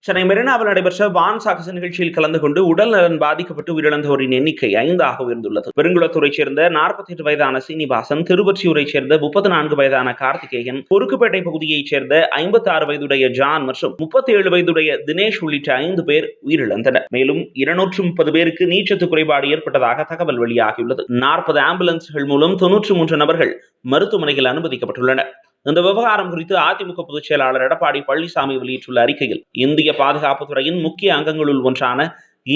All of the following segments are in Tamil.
சென்னை மெரினாவில் நடைபெற்ற வான் சாகச நிகழ்ச்சியில் கலந்து கொண்டு உடல் நலன் பாதிக்கப்பட்டு உயிரிழந்தோரின் எண்ணிக்கை 5 உயர்ந்துள்ளது. பெருங்குளத்தூரைச் சேர்ந்த 48 வயதான சீனிவாசன், திருவொற்றியூரைச் சேர்ந்த 34 வயதான கார்த்திகேயன், பொறுக்குப்பேட்டை பகுதியைச் சேர்ந்த 56 வயதுடைய ஜான் மற்றும் 37 வயதுடைய தினேஷ் உள்ளிட்ட 5 பேர் உயிரிழந்தனர். மேலும் 230 பேருக்கு நீர்ச்சத்து குறைபாடு ஏற்பட்டதாக தகவல் வெளியாகியுள்ளது. 40 ஆம்புலன்ஸ்கள் மூலம் 93 நபர்கள் மருத்துவமனையில் அனுமதிக்கப்பட்டுள்ளனர். இந்த விவகாரம் குறித்து அதிமுக பொதுச் செயலாளர் எடப்பாடி பழனிசாமி வெளியிட்டுள்ள அறிக்கையில், இந்திய பாதுகாப்புத்துறையின் முக்கிய அங்கங்களுள் ஒன்றான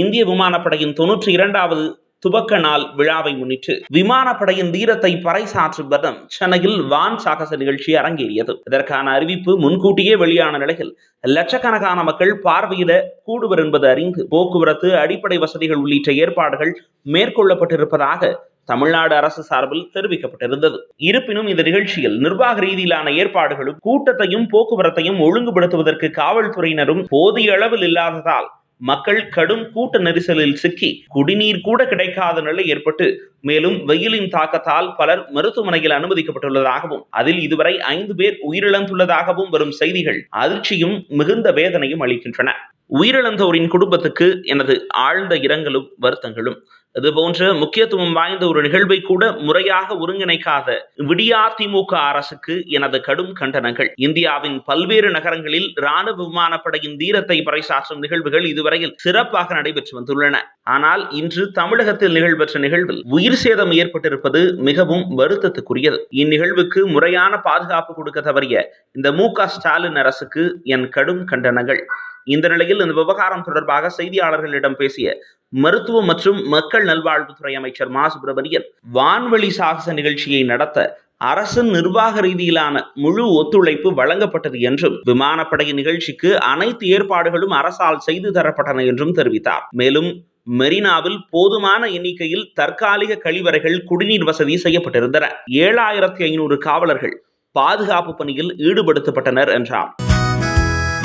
இந்திய விமானப்படையின் 92வது துவக்க நாள் விழாவை முன்னிட்டு விமானப்படையின் வீரத்தை பறைசாற்றும் வண்ணம் சென்னையில் வான் சாகச நிகழ்ச்சி அரங்கேறியது. இதற்கான அறிவிப்பு முன்கூட்டியே வெளியான நிலையில் லட்சக்கணக்கான மக்கள் பார்வையிட கூடுவர் என்பது அறிந்து போக்குவரத்து, அடிப்படை வசதிகள் உள்ளிட்ட ஏற்பாடுகள் மேற்கொள்ளப்பட்டிருப்பதாக தமிழ்நாடு அரசு சார்பில் தெரிவிக்கப்பட்டிருந்தது. இருப்பினும் இந்த நிகழ்ச்சியில் நிர்வாக ரீதியிலான ஏற்பாடுகளும் கூட்டத்தையும் போக்குவரத்தையும் ஒழுங்குபடுத்துவதற்கு காவல்துறையினரும் போதிய அளவில் இல்லாததால் மக்கள் கடும் கூட்ட நெரிசலில் சிக்கி குடிநீர் கூட கிடைக்காத நிலை ஏற்பட்டு, மேலும் வெயிலின் தாக்கத்தால் பலர் மருத்துவமனையில் அனுமதிக்கப்பட்டுள்ளதாகவும் அதில் இதுவரை 5 பேர் உயிரிழந்துள்ளதாகவும் வரும் செய்திகள் அதிர்ச்சியும் மிகுந்த வேதனையும் அளிக்கின்றன. உயிரிழந்தோரின் குடும்பத்துக்கு எனது ஆழ்ந்த இரங்கலும் வருத்தங்களும். இதுபோன்ற முக்கியத்துவம் வாய்ந்த ஒரு நிகழ்வை கூட முறையாக ஒருங்கிணைக்காத விடியா திமுக அரசுக்கு எனது கடும் கண்டனங்கள். இந்தியாவின் பல்வேறு நகரங்களில் ராணுவ விமானப்படையின் வீரத்தை பறைசாற்றும் நிகழ்வுகள் இதுவரையில் சிறப்பாக நடைபெற்று வந்துள்ளன. ஆனால் இன்று தமிழகத்தில் நிகழ்பெற்ற நிகழ்வில் உயிர் சேதம் ஏற்பட்டிருப்பது மிகவும் வருத்தத்துக்குரியது. இந்நிகழ்வுக்கு முறையான பாதுகாப்பு கொடுக்க தவறிய இந்த மு.க. ஸ்டாலின் அரசுக்கு என் கடும் கண்டனங்கள். இந்த நிலையில் இந்த விவகாரம் தொடர்பாக செய்தியாளர்களிடம் பேசிய மருத்துவ மற்றும் மக்கள் நல்வாழ்வுத்துறை அமைச்சர் மா. சுப்பிரமணியன், வான்வெளி சாகச நிகழ்ச்சியை நடத்த அரசின் நிர்வாக ரீதியிலான முழு ஒத்துழைப்பு வழங்கப்பட்டது என்றும், விமானப்படையின் நிகழ்ச்சிக்கு அனைத்து ஏற்பாடுகளும் அரசால் செய்து தரப்பட்டன என்றும் தெரிவித்தார். மேலும் மெரினாவில் போதுமான எண்ணிக்கையில் தற்காலிக கழிவறைகள், குடிநீர் வசதி செய்யப்பட்டிருந்தன. 7500 காவலர்கள் பாதுகாப்பு பணியில் ஈடுபடுத்தப்பட்டனர் என்றார்.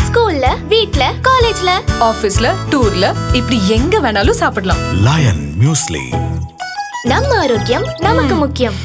ஸ்கூல்ல, வீட்ல, காலேஜ்ல, ஆபீஸ்ல, டூர்ல, இப்படி எங்க வேணாலும் சாப்பிடலாம். Lion muesli. நம்ம ஆரோக்கியம் நமக்கு முக்கியம்.